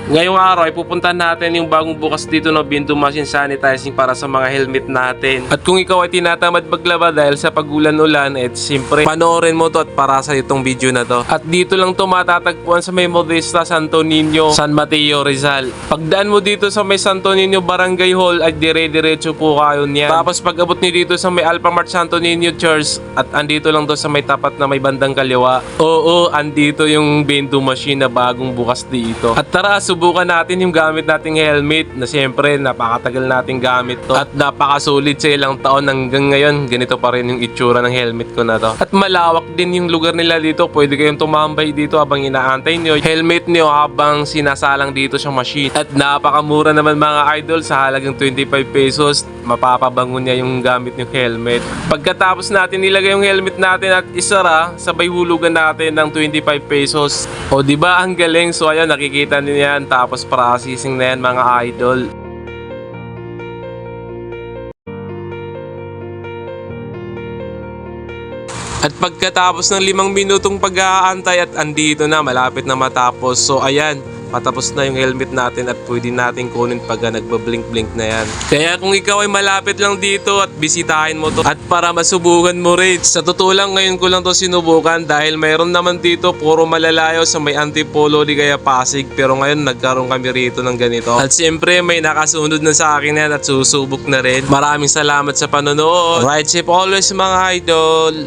Ngayong araw ay pupuntahan natin yung bagong bukas dito na window machine sanitizing para sa mga helmet natin. At kung ikaw ay tinatamad maglaba dahil sa pagulan-ulan, siyempre panoorin mo to at para sa itong video na to. At dito lang to matatagpuan sa may Modesta, Santo Niño, San Mateo, Rizal. Pagdaan mo dito sa may Santo Niño Barangay Hall ay dire-diretso po kayo niyan. Tapos pag abot niyo dito sa may Alphamart Santo Niño Church at andito lang to sa may tapat na may bandang kaliwa. Oo, andito yung window machine na bagong bukas dito. At tara, subukan natin yung gamit nating helmet na siyempre napakatagal nating gamit to at napakasulit sa ilang taon hanggang ngayon. Ganito pa rin yung itsura ng helmet ko na to. At malawak din yung lugar nila dito. Pwede kayong tumambay dito habang inaantay nyo helmet nyo habang sinasalang dito sa machine. At napakamura naman mga idol, sa halagang 25 pesos mapapabango niya yung gamit yung helmet. Pagkatapos natin nilagay yung helmet natin at isara, sabay hulugan natin ng 25 pesos. O diba ang galing? So ayan, nakikita niyo yan. Tapos processing na yan mga idol. At pagkatapos ng 5 minutong pag-aantay at andito na, malapit na matapos. So ayan, patapos na yung helmet natin at pwede natin kunin pag nagbablink-blink na yan. Kaya kung ikaw ay malapit lang dito at bisitahin mo to at para masubukan mo rin. Sa totoo lang, ngayon ko lang to sinubukan dahil mayroon naman dito puro malalayo sa may Antipolo di kaya Pasig. Pero ngayon nagkaroon kami rito ng ganito. At siyempre may nakasunod na sa akin yan at susubok na rin. Maraming salamat sa panonood. Ride safe always mga idol.